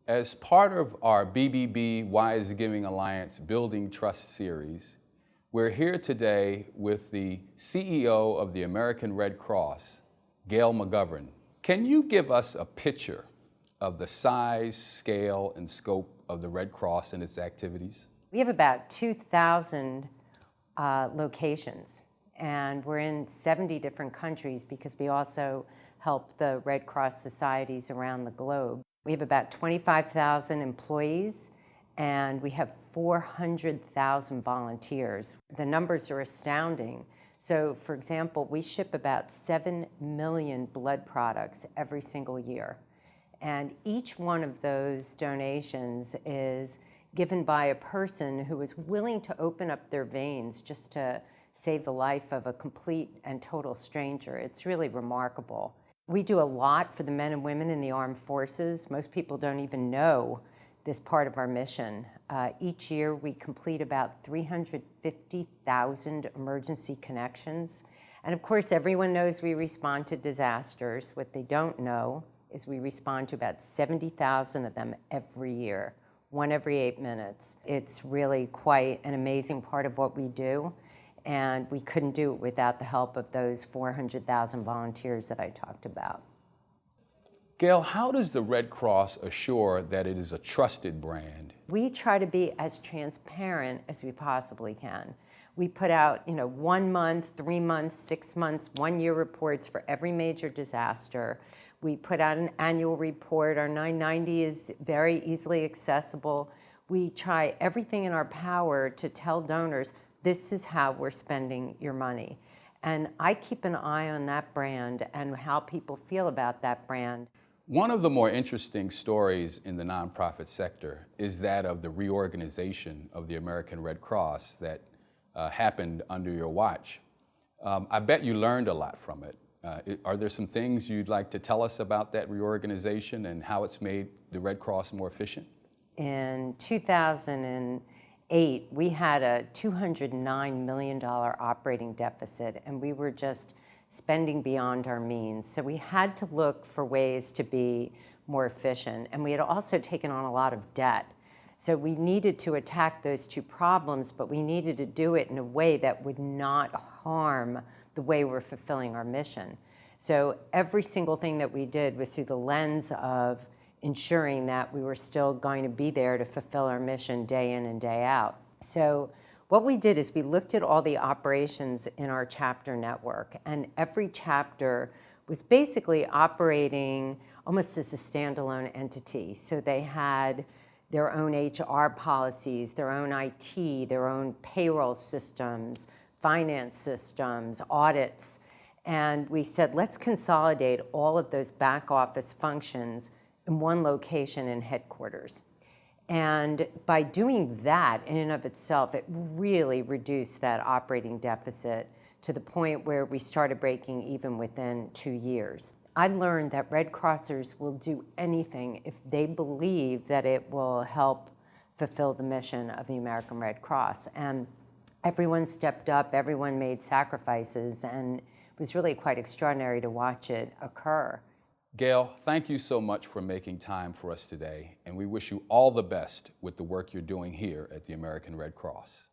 As part of our BBB Wise Giving Alliance Building Trust series, we're here today with the CEO of the American Red Cross, Gail McGovern. Can you give us a picture of the size, scale, and scope of the Red Cross and its activities? We have about 2,000 locations, and we're in 70 different countries because we also help the Red Cross societies around the globe. We have about 25,000 employees, and we have 400,000 volunteers. The numbers are astounding. So, for example, we ship about 7 million blood products every single year. And each one of those donations is given by a person who is willing to open up their veins just to save the life of a complete and total stranger. It's really remarkable. We do a lot for the men and women in the armed forces. Most people don't even know this part of our mission. Each year we complete about 350,000 emergency connections. And of course, everyone knows we respond to disasters. What they don't know is we respond to about 70,000 of them every year, one every 8 minutes. It's really quite an amazing part of what we do, and we couldn't do it without the help of those 400,000 volunteers that I talked about. Gail, how does the Red Cross assure that it is a trusted brand? We try to be as transparent as we possibly can. We put out, 1 month, 3 months, 6 months, 1 year reports for every major disaster. We put out an annual report. Our 990 is very easily accessible. We try everything in our power to tell donors, this is how we're spending your money. And I keep an eye on that brand and how people feel about that brand. One of the more interesting stories in the nonprofit sector is that of the reorganization of the American Red Cross that happened under your watch. I bet you learned a lot from it. Are there some things you'd like to tell us about that reorganization and how it's made the Red Cross more efficient? In 2008, we had a $209 million operating deficit, and we were just spending beyond our means. So we had to look for ways to be more efficient, and we had also taken on a lot of debt. So we needed to attack those two problems, but we needed to do it in a way that would not harm the way we're fulfilling our mission. So every single thing that we did was through the lens of ensuring that we were still going to be there to fulfill our mission day in and day out. So what we did is we looked at all the operations in our chapter network, and every chapter was basically operating almost as a standalone entity. So they had their own HR policies, their own IT, their own payroll systems, finance systems, audits, and we said, let's consolidate all of those back office functions in one location in headquarters. And by doing that in and of itself, it really reduced that operating deficit to the point where we started breaking even within 2 years. I learned that Red Crossers will do anything if they believe that it will help fulfill the mission of the American Red Cross. And everyone stepped up, everyone made sacrifices, and it was really quite extraordinary to watch it occur. Gail, thank you so much for making time for us today, and we wish you all the best with the work you're doing here at the American Red Cross.